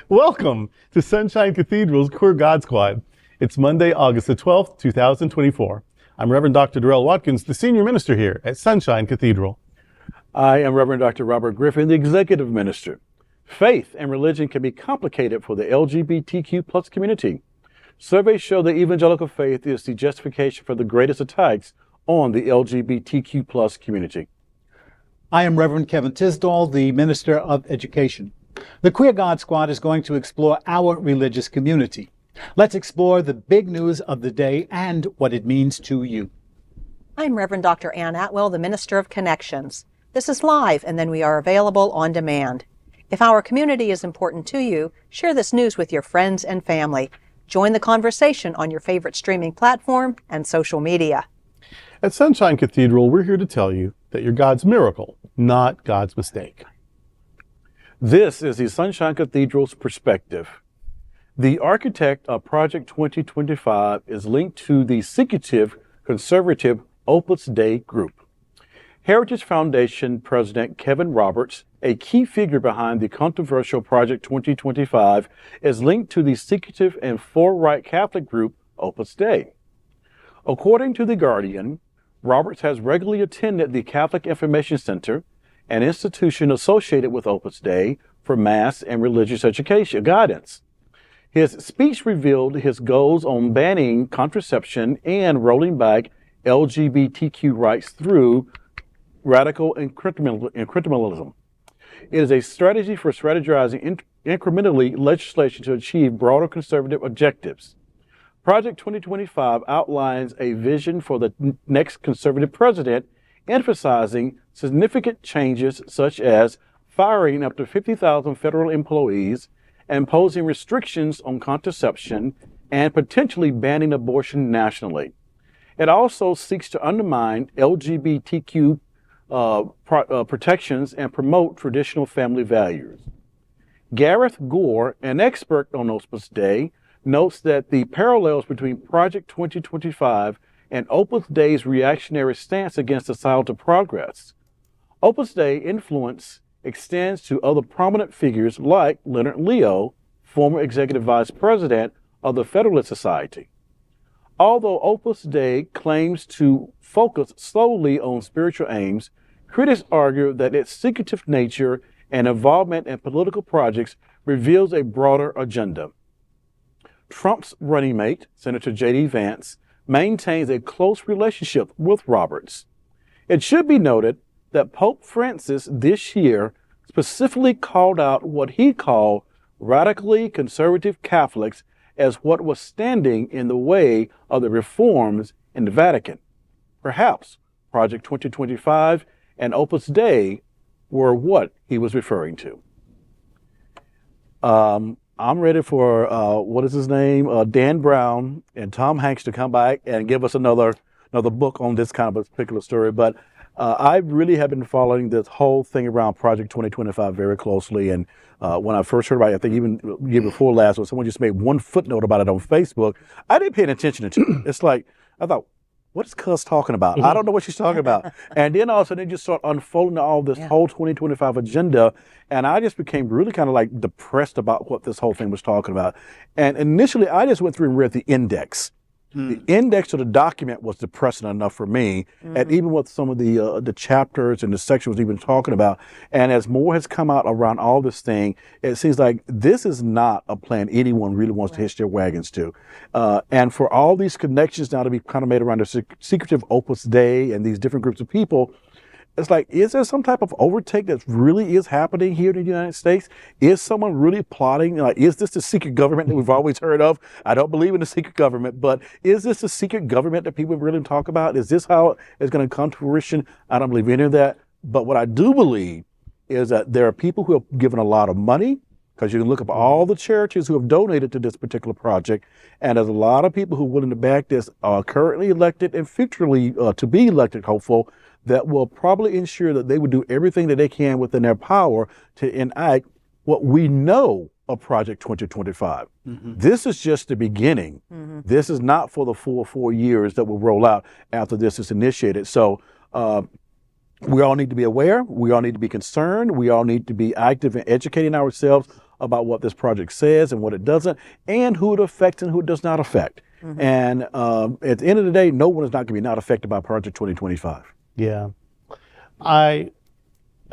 Welcome to Sunshine Cathedral's Queer God Squad. It's Monday, August the 12th, 2024. I'm Reverend Dr. Darrell Watkins, the senior minister here at Sunshine Cathedral. I am Reverend Dr. Robert Griffin, the executive minister. Faith and religion can be complicated for the LGBTQ plus community. Surveys show that evangelical faith is the justification for the greatest attacks on the LGBTQ plus community. I am Reverend Kevin Tisdall, the Minister of Education. The Queer God Squad is going to explore our religious community. Let's explore the big news of the day and what it means to you. I'm Reverend Dr. Ann Atwell, the Minister of Connections. This is live, and then we are available on demand. If our community is important to you, share this news with your friends and family. Join the conversation on your favorite streaming platform and social media. At Sunshine Cathedral, we're here to tell you that you're God's miracle, not God's mistake. This is the Sunshine Cathedral's perspective. The architect of Project 2025 is linked to the Secretive conservative Opus Dei group. Heritage Foundation President Kevin Roberts, a key figure behind the controversial Project 2025, is linked to the secretive and far-right Catholic group Opus Dei. According to The Guardian, Roberts has regularly attended the Catholic Information Center, an institution associated with Opus Dei, for mass and religious education guidance. His speech revealed his goals on banning contraception and rolling back LGBTQ rights through radical incrementalism. It is a strategy for strategizing incrementally legislation to achieve broader conservative objectives. Project 2025 outlines a vision for the next conservative president, emphasizing significant changes such as firing up to 50,000 federal employees, imposing restrictions on contraception, and potentially banning abortion nationally. It also seeks to undermine LGBTQ protections and promote traditional family values. Gareth Gore, an expert on Opus Dei, notes that the parallels between Project 2025 and Opus Dei's reactionary stance against societal progress. Opus Dei influence extends to other prominent figures like Leonard Leo, former executive vice president of the Federalist Society. Although Opus Dei claims to focus solely on spiritual aims, critics argue that its secretive nature and involvement in political projects reveals a broader agenda. Trump's running mate, Senator J.D. Vance, maintains a close relationship with Roberts. It should be noted that Pope Francis this year specifically called out what he called radically conservative Catholics as what was standing in the way of the reforms in the Vatican. Perhaps Project 2025 and Opus Dei were what he was referring to. I'm ready for, what is his name? Dan Brown and Tom Hanks to come back and give us another book on this kind of a particular story. But I really have been following this whole thing around Project 2025 very closely. And when I first heard about it, I think even the year before last, when someone just made one footnote about it on Facebook, I didn't pay any attention to it. It's like, I thought, what is Cuz talking about? I don't know what she's talking about. And then all of a sudden, it just started unfolding all this whole 2025 agenda. And I just became really kind of like depressed about what this whole thing was talking about. And initially, I just went through and read the index. The index of the document was depressing enough for me, and even with some of the chapters and the section was even talking about. And as more has come out around all this thing, it seems like this is not a plan anyone really wants to hitch their wagons to. And for all these connections now to be kind of made around the secretive Opus Dei and these different groups of people, it's like, is there some type of overtake that really is happening here in the United States? Is someone really plotting? Like, is this the secret government that we've always heard of? I don't believe in the secret government, but is this the secret government that people really talk about? Is this how it's going to come to fruition? I don't believe any of that. But what I do believe is that there are people who have given a lot of money, because you can look up all the churches who have donated to this particular project, and there's a lot of people who are willing to back this, currently elected and futurely to be elected, hopeful, that will probably ensure that they would do everything that they can within their power to enact what we know of Project 2025. This is just the beginning. This is not for the full 4 years that will roll out after this is initiated. So We all need to be aware. We all need to be concerned. We all need to be active in educating ourselves about what this project says and what it doesn't, and who it affects and who it does not affect. And at the end of the day, no one is not going to be not affected by Project 2025. Yeah. I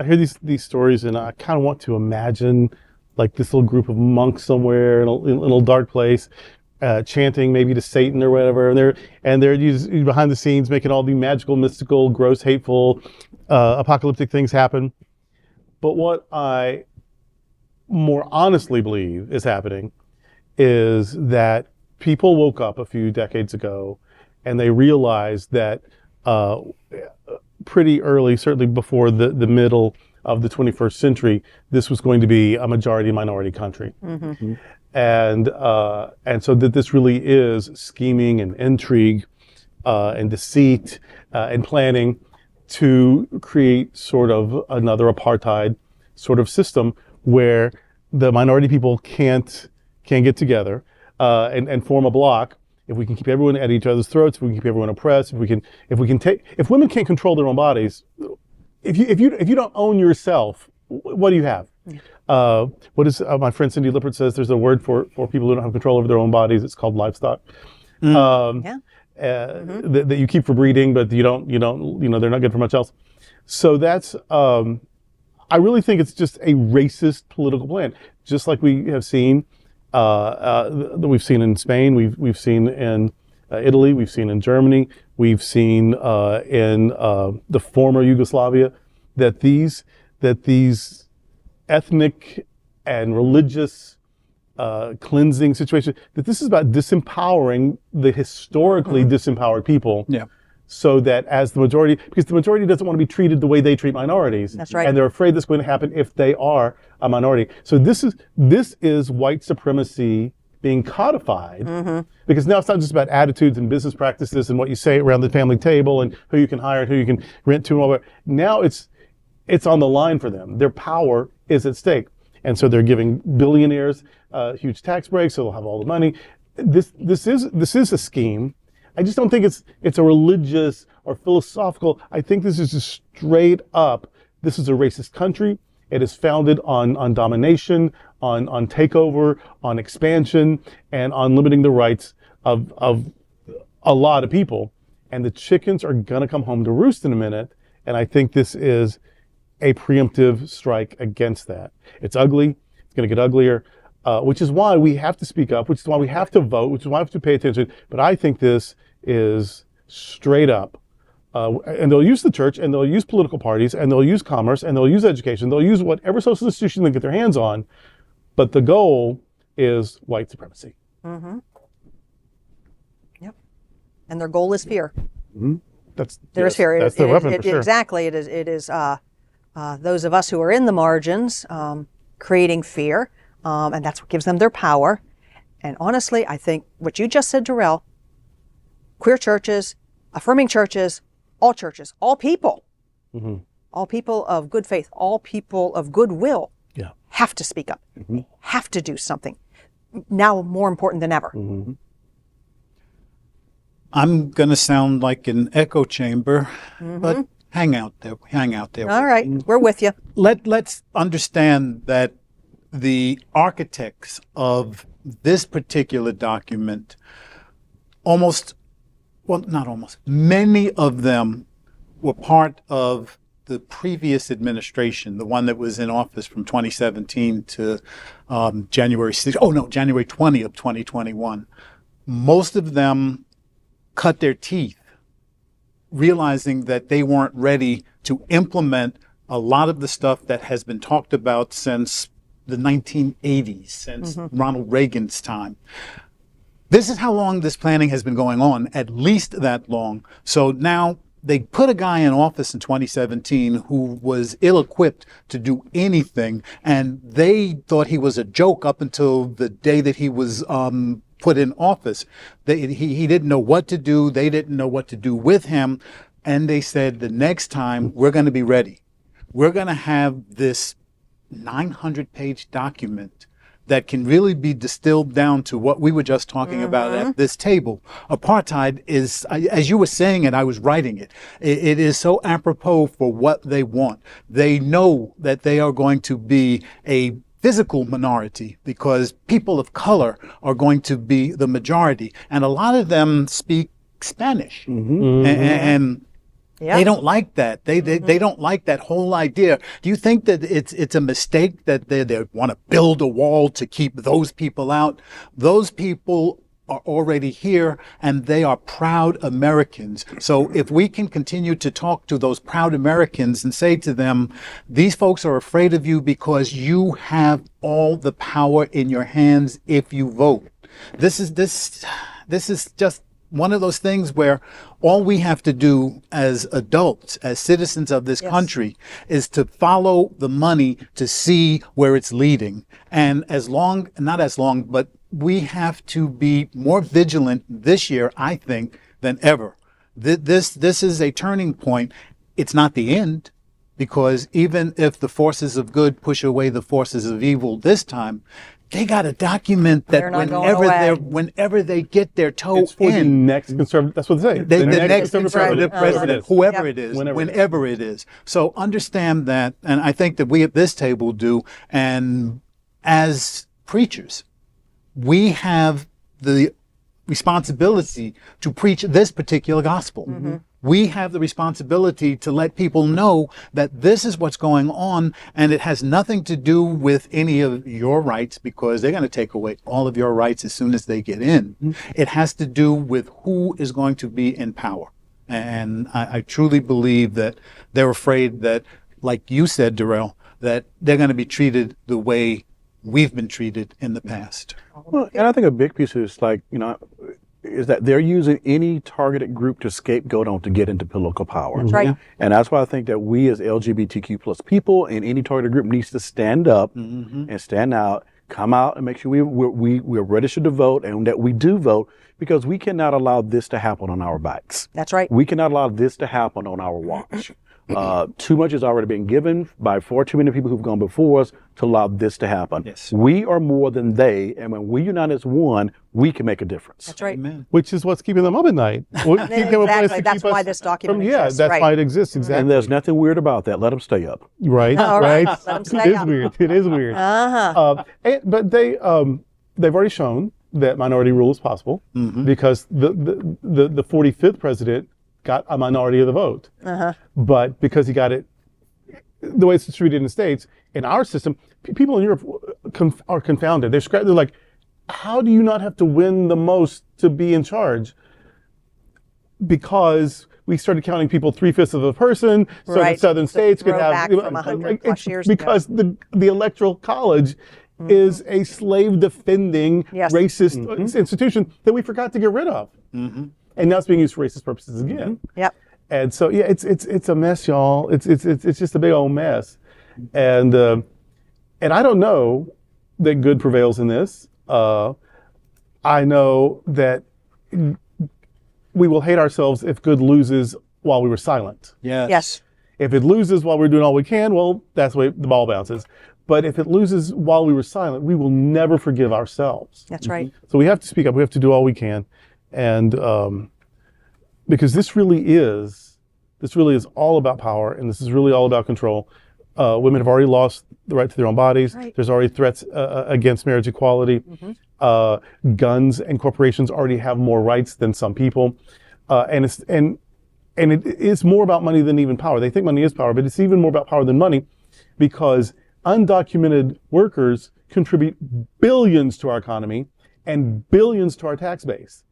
hear these stories, and I kind of want to imagine like this little group of monks somewhere in a little dark place, chanting maybe to Satan or whatever, and they're behind the scenes making all the magical, mystical, gross, hateful, apocalyptic things happen. But what I more honestly believe is happening is that people woke up a few decades ago and they realized that pretty early, certainly before the middle of the 21st century, this was going to be a majority-minority country. And so that this really is scheming and intrigue and deceit and planning to create sort of another apartheid sort of system where the minority people can't get together and form a block. If we can keep everyone at each other's throats, if we can keep everyone oppressed, if women can't control their own bodies, if you don't own yourself, what do you have? What is my friend Cindy Lippert says? There's a word for people who don't have control over their own bodies. It's called livestock. That you keep for breeding, but you don't. They're not good for much else. So that's. I really think it's just a racist political plan, just like we have seen. We've seen in Spain. We've seen in Italy. We've seen in Germany. We've seen in the former Yugoslavia that these ethnic and religious cleansing situations, that this is about disempowering the historically disempowered people. Yeah. So that as the majority, because the majority doesn't want to be treated the way they treat minorities. That's right. And they're afraid that's going to happen if they are a minority. So this is white supremacy being codified, because now it's not just about attitudes and business practices and what you say around the family table and who you can hire and who you can rent to and all that. Now it's on the line for them. Their power is at stake. And so they're giving billionaires huge tax breaks, so they'll have all the money. This is a scheme. I just don't think it's a religious or philosophical. I think this is just straight up. This is a racist country. It is founded on domination, on takeover, on expansion, and on limiting the rights of a lot of people. And the chickens are gonna come home to roost in a minute. And I think this is a preemptive strike against that. It's ugly. It's gonna get uglier. Which is why we have to speak up, which is why we have to vote, which is why we have to pay attention. But I think this is straight up. And they'll use the church, and they'll use political parties, and they'll use commerce, and they'll use education. They'll use whatever social institution they get their hands on. But the goal is white supremacy. Yep. And their goal is fear. There's fear. That's the weapon for sure. Exactly. It is those of us who are in the margins creating fear. And that's what gives them their power. And honestly, I think what you just said, Darrell, queer churches, affirming churches, all people of good faith, all people of goodwill have to speak up, have to do something. Now more important than ever. I'm going to sound like an echo chamber, but hang out there. All right, we're with you. Let's understand that the architects of this particular document, many of them were part of the previous administration, the one that was in office from 2017 to January 20 of 2021. Most of them cut their teeth, realizing that they weren't ready to implement a lot of the stuff that has been talked about since the 1980s, since Ronald Reagan's time. This is how long this planning has been going on, at least that long. So now they put a guy in office in 2017 who was ill-equipped to do anything, and they thought he was a joke up until the day that he was put in office. He didn't know what to do. They didn't know what to do with him. And they said, the next time we're going to be ready. We're going to have this 900-page document that can really be distilled down to what we were just talking about at this table. Apartheid is, as you were saying it, I was writing it. It is so apropos for what they want. They know that they are going to be a physical minority because people of color are going to be the majority. And a lot of them speak Spanish. And they don't like that. They don't like that whole idea. Do you think that it's a mistake that they want to build a wall to keep those people out? Those people are already here and they are proud Americans. So if we can continue to talk to those proud Americans and say to them, these folks are afraid of you because you have all the power in your hands if you vote. This is just one of those things where all we have to do as adults, as citizens of this country, is to follow the money to see where it's leading. And but we have to be more vigilant this year, I think, than ever. This is a turning point. It's not the end, because even if the forces of good push away the forces of evil this time, they got to document that whenever they get their toe it's for in. The next conservative, that's what they say. The next conservative president, whoever it is, whenever it is. So understand that, and I think that we at this table do, and as preachers, we have the responsibility to preach this particular gospel. We have the responsibility to let people know that this is what's going on, and it has nothing to do with any of your rights, because they're going to take away all of your rights as soon as they get in. It has to do with who is going to be in power. And I truly believe that they're afraid that, like you said, Darrell, that they're going to be treated the way we've been treated in the past. Well, and I think a big piece is is that they're using any targeted group to scapegoat on to get into political power. That's right. And that's why I think that we as LGBTQ plus people in any targeted group needs to stand up and stand out, come out and make sure we're registered to vote and that we do vote, because we cannot allow this to happen on our backs. That's right. We cannot allow this to happen on our watch. Too much has already been given by far too many people who've gone before us to allow this to happen. Yes. We are more than they, and when we unite as one, we can make a difference. That's right. Amen. Which is what's keeping them up at night. Exactly. That's why this document exists. That's right. why it exists. Exactly. And there's nothing weird about that. Let them stay up. Right. All right. Right. Let 'em It stay is up. weird. It is weird. But they've already shown that minority rule is possible, because the 45th president got a minority of the vote. But because he got it the way it's distributed in the States, in our system, people in Europe are confounded. They're like, how do you not have to win the most to be in charge? Because we started counting people 3/5 of a person, so the southern states could have, from 100 plus years because ago. the electoral college is a slave defending racist institution that we forgot to get rid of. And now it's being used for racist purposes again. Yep. And so, yeah, it's a mess, y'all. It's just a big old mess. And I don't know that good prevails in this. I know that we will hate ourselves if good loses while we were silent. Yes. If it loses while we're doing all we can, well, that's the way the ball bounces. But if it loses while we were silent, we will never forgive ourselves. That's right. So we have to speak up. We have to do all we can. And because this really is all about power, and this is really all about control. Women have already lost the right to their own bodies. Right. There's already threats against marriage equality. Guns and corporations already have more rights than some people. And it is more about money than even power. They think money is power, but it's even more about power than money, because undocumented workers contribute billions to our economy and billions to our tax base.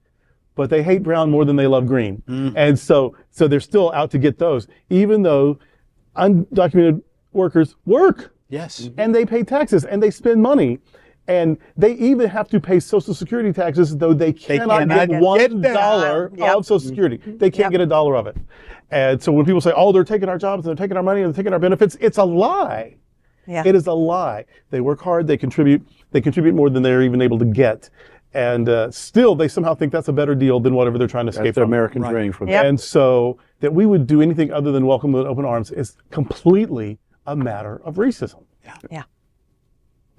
But they hate brown more than they love green. And so they're still out to get those, even though undocumented workers work. Yes. And they pay taxes and they spend money. And they even have to pay Social Security taxes, though they cannot get $1 of Social Security. They can't get $1 of it. And so when people say, oh, they're taking our jobs, and they're taking our money, and they're taking our benefits, it's a lie. Yeah. It is a lie. They work hard, they contribute more than they're even able to get. And still, they somehow think that's a better deal than whatever they're trying to escape That's the from. American dream for them. Yep. And so that we would do anything other than welcome with open arms is completely a matter of racism. Yeah.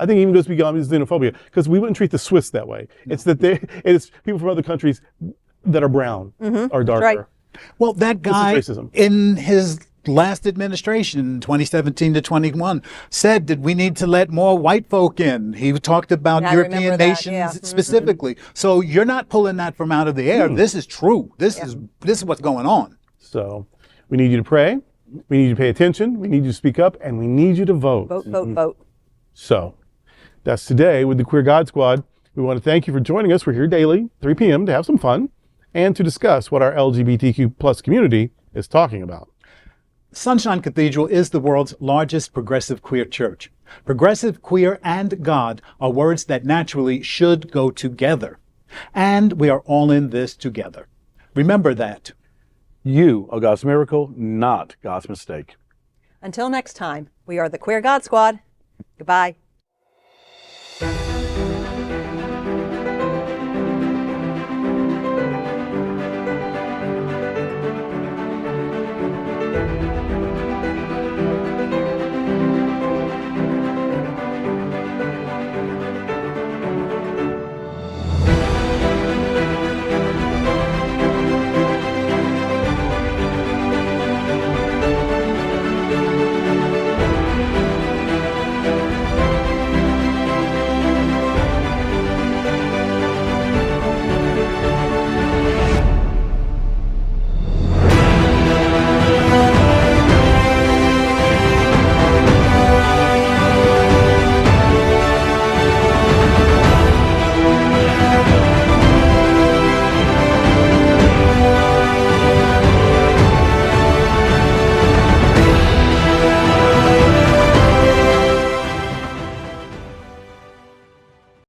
I think it even goes beyond xenophobia, because we wouldn't treat the Swiss that way. It's that it's people from other countries that are brown or darker. right. Well, that guy racism. in his last administration, 2017 to 21, said that we need to let more white folk in. He talked about I remember European that, nations yeah. specifically. So you're not pulling that from out of the air. This is true. This is what's going on. So we need you to pray. We need you to pay attention. We need you to speak up, and we need you to vote. Vote, vote, vote. So that's today with the Queer God Squad. We want to thank you for joining us. We're here daily, 3 p.m. to have some fun and to discuss what our LGBTQ plus community is talking about. Sunshine Cathedral is the world's largest progressive queer church. Progressive, queer, and God are words that naturally should go together. And we are all in this together. Remember that. You are God's miracle, not God's mistake. Until next time, we are the Queer God Squad. Goodbye.